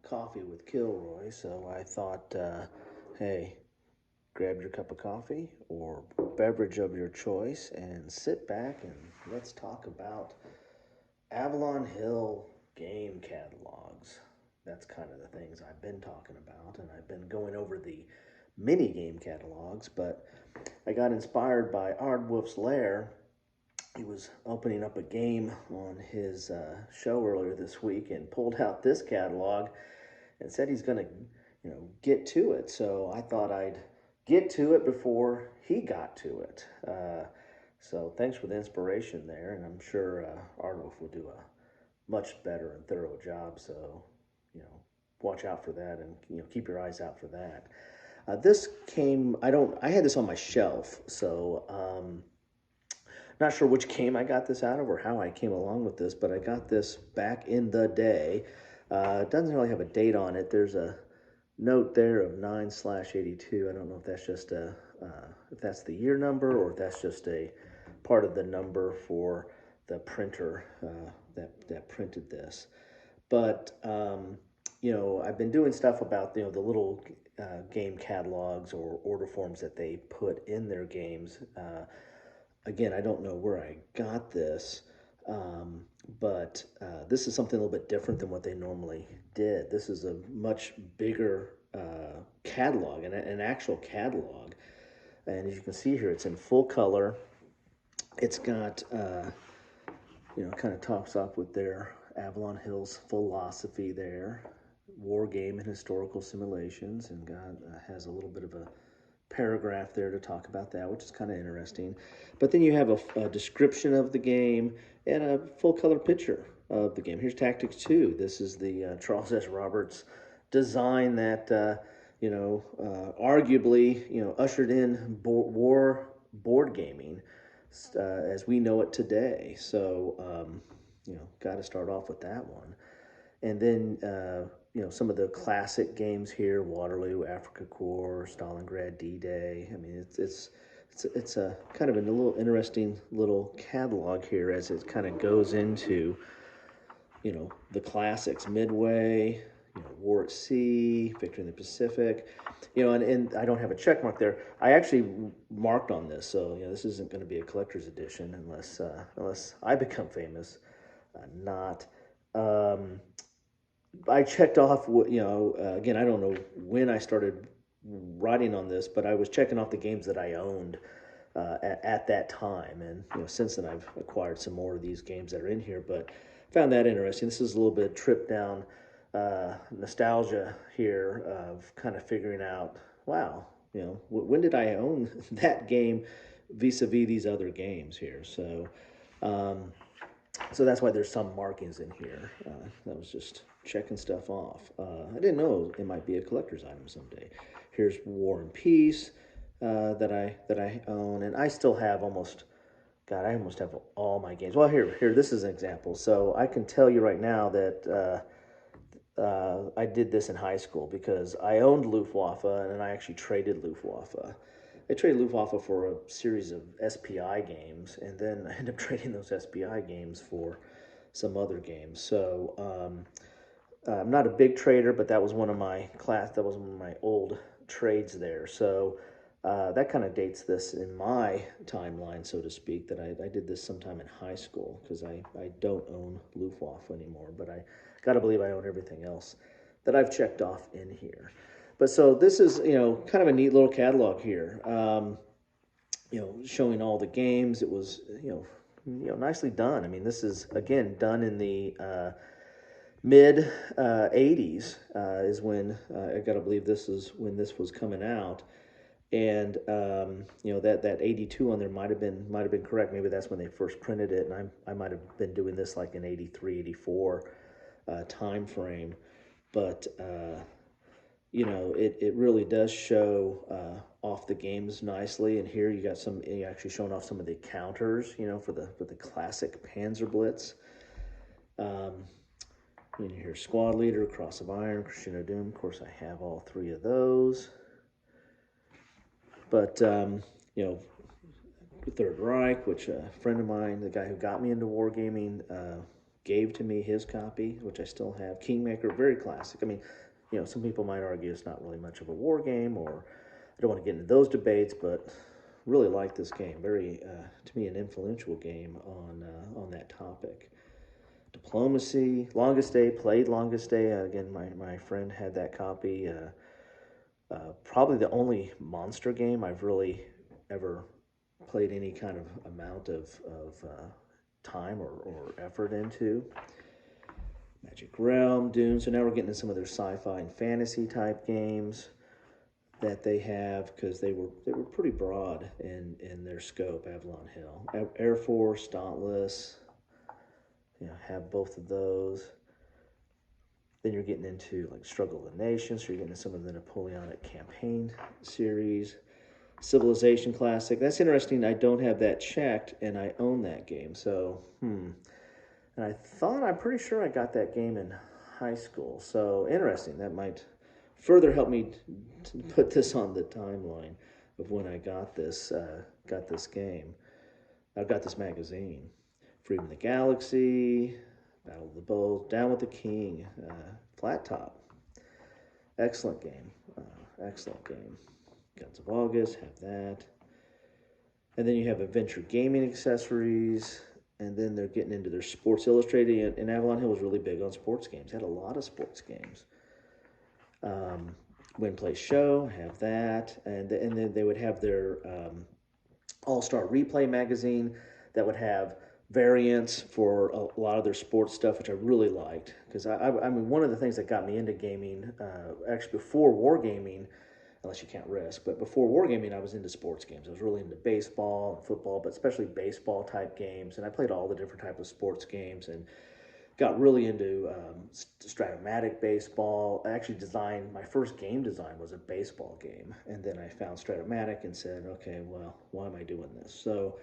coffee with Kilroy, so I thought, hey, grab your cup of coffee or beverage of your choice and sit back and let's talk about Avalon Hill Game Catalogs. That's kind of the things I've been talking about, and I've been going over the mini game catalogs, but I got inspired by Ardwolf's Lair. He was opening up a game on his show earlier this week and pulled out this catalog and said he's going to, get to it. So I thought I'd get to it before he got to it. So thanks for the inspiration there, and I'm sure Ardwolf will do a much better and thorough job. So, you know, watch out for that, and keep your eyes out for that. This came. I had this on my shelf, so. Not sure which game I got this out of or how I came along with this, but I got this back in the day. It doesn't really have a date on it. There's a note there of 9/82. I don't know if that's just if that's the year number or if that's just a part of the number for the printer that printed this. But I've been doing stuff about the little game catalogs or order forms that they put in their games. Again, I don't know where I got this, but this is something a little bit different than what they normally did. This is a much bigger catalog, an actual catalog. And as you can see here, it's in full color. It's got, kind of tops off with their Avalon Hill's philosophy there, war game and historical simulations, and has a little bit of a paragraph there to talk about that, which is kind of interesting. But then you have a description of the game and a full color picture of the game. Here's Tactics 2. This is the Charles S. Roberts design that, arguably, ushered in war board gaming as we know it today. So, got to start off with that one. And then, some of the classic games here: Waterloo, Afrika Korps, Stalingrad, D-Day. I mean, it's a kind of a little interesting little catalog here as it kind of goes into, the classics: Midway, War at Sea, Victory in the Pacific. And I don't have a check mark there. I actually marked on this, so this isn't going to be a collector's edition unless I become famous. Not. I checked off, again, I don't know when I started writing on this, but I was checking off the games that I owned at that time. And, since then I've acquired some more of these games that are in here, but found that interesting. This is a little bit of trip down nostalgia here of kind of figuring out, wow, when did I own that game vis-a-vis these other games here? Um, so that's why there's some markings in here. That was just checking stuff off. I didn't know it might be a collector's item someday. Here's War and Peace that I own, and I still have almost. God, I almost have all my games. Well, here, this is an example. So I can tell you right now that I did this in high school because I owned Luftwaffe and I actually traded Luftwaffe. I traded Luftwaffe for a series of SPI games, and then I ended up trading those SPI games for some other games. So I'm not a big trader, but that was one of my old trades there. So that kind of dates this in my timeline, so to speak, that I did this sometime in high school because I don't own Luftwaffe anymore, but I got to believe I own everything else that I've checked off in here. But so this is, kind of a neat little catalog here, showing all the games. It was, nicely done. I mean, this is, again, done in the mid 80s is when, I got to believe this is when this was coming out. And, that 82 on there might have been correct. Maybe that's when they first printed it. And I might have been doing this like in 83, 84 time frame. But, it really does show off the games nicely. And here you got you actually showing off some of the counters, for the classic Panzer Blitz. And here, Squad Leader, Cross of Iron, Crescendo Doom. Of course, I have all three of those. But the Third Reich, which a friend of mine, the guy who got me into wargaming, gave to me his copy, which I still have. Kingmaker, very classic. I mean, some people might argue it's not really much of a war game, or I don't want to get into those debates, but really like this game. Very, to me, an influential game on that topic. Diplomacy, Longest Day, played Longest Day. Again, my friend had that copy. Probably the only monster game I've really ever played any kind of amount of time or effort into. Magic Realm, Dune. So now we're getting into some of their sci-fi and fantasy type games that they have, because they were pretty broad in their scope. Avalon Hill, Air Force, Dauntless. Have both of those. Then you're getting into like Struggle of the Nations, so you're getting into some of the Napoleonic campaign series. Civilization Classic. That's interesting. I don't have that checked, and I own that game. So, And I'm pretty sure I got that game in high school. So, interesting. That might further help me to put this on the timeline of when I got this game. I've got this magazine. Freedom of the Galaxy, Battle of the Bulls, Down with the King, Flat Top. Excellent game. Excellent game. Guns of August, have that. And then you have Adventure Gaming Accessories, and then they're getting into their Sports Illustrated, and Avalon Hill was really big on sports games. They had a lot of sports games. Win, Play, Show, have that. And then they would have their All-Star Replay magazine that would have variants for a lot of their sports stuff, which I really liked. Because, I mean, one of the things that got me into gaming, actually before wargaming, unless you count Risk, but before wargaming, I was into sports games. I was really into baseball and football, but especially baseball type games. And I played all the different types of sports games and got really into Stratomatic baseball. I actually designed, my first game design was a baseball game. And then I found Stratomatic and said, okay, well, why am I doing this? So,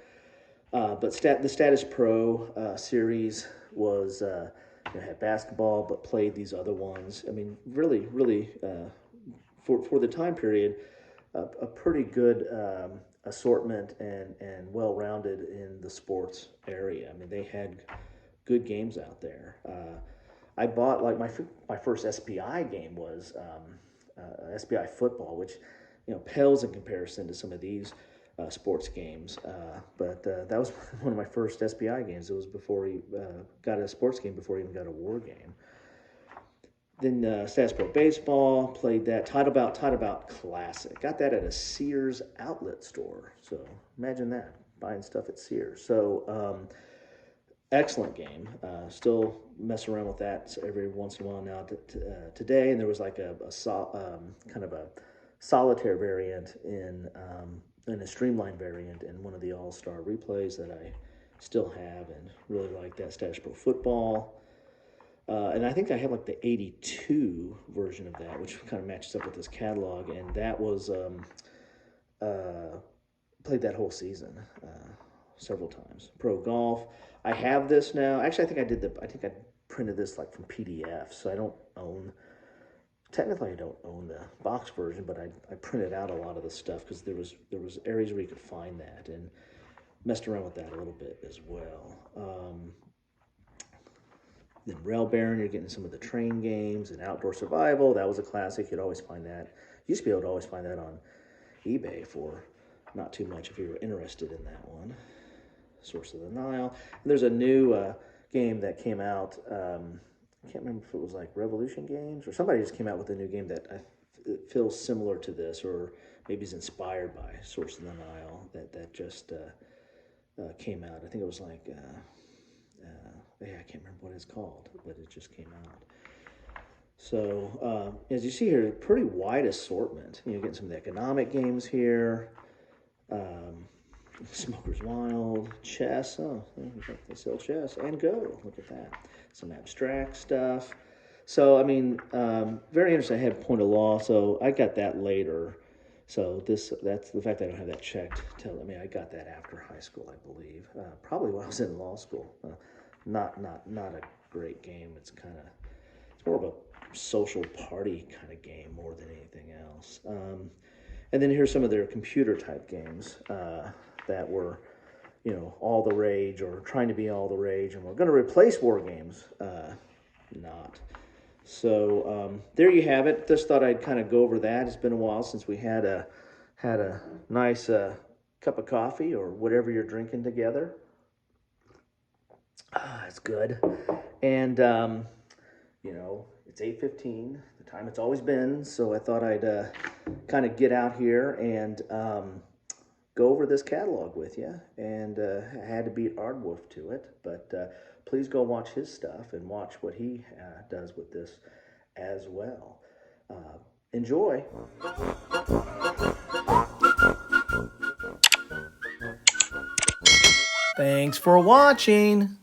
but the Status Pro series was, had basketball, but played these other ones. I mean, really, really, for the time period, a pretty good assortment and well-rounded in the sports area. I mean, they had good games out there. I bought, like, my first SPI game was SPI football, which pales in comparison to some of these sports games. But that was one of my first SPI games. It was before he got a sports game, before he even got a war game. Then Status Pro Baseball, played that. Title Bout Classic. Got that at a Sears outlet store. So imagine that, buying stuff at Sears. So excellent game. Still mess around with that every once in a while now today. And there was like a kind of a solitaire variant in a streamlined variant in one of the All-Star replays that I still have, and really like that. Status Pro Football. And I think I have like the 82 version of that, which kind of matches up with this catalog. And that was played that whole season several times. Pro Golf. I have this now. Actually, I think I printed this like from PDF, so I don't own. Technically, I don't own the box version, but I printed out a lot of the stuff because there was areas where you could find that, and messed around with that a little bit as well. Then Rail Baron, you're getting some of the train games, and Outdoor Survival. That was a classic. You'd always find that. You used to be able to always find that on eBay for not too much if you were interested in that one. Source of the Nile. And there's a new game that came out. I can't remember if it was like Revolution Games or somebody just came out with a new game that it feels similar to this, or maybe is inspired by Source of the Nile that just came out. I think it was like, I can't remember what it's called, but it just came out. So as you see here, pretty wide assortment. Getting some of the economic games here. Smoker's Wild, chess. Oh, they sell chess and Go. Look at that. Some abstract stuff. So, I mean, very interesting. I had Point of Law, so I got that later. So that's the fact that I don't have that checked. I got that after high school, I believe. Probably when I was in law school. Not a great game. It's more of a social party kind of game more than anything else. And then here's some of their computer type games that were, all the rage or trying to be all the rage, and we're going to replace war games. Not. So there you have it. Just thought I'd kind of go over that. It's been a while since we had a nice cup of coffee or whatever you're drinking together. It's good. And it's 8:15, the time it's always been. So I thought I'd kind of get out here and go over this catalog with you. And I had to beat Ardwolf to it, but please go watch his stuff and watch what he does with this as well. Enjoy. Thanks for watching.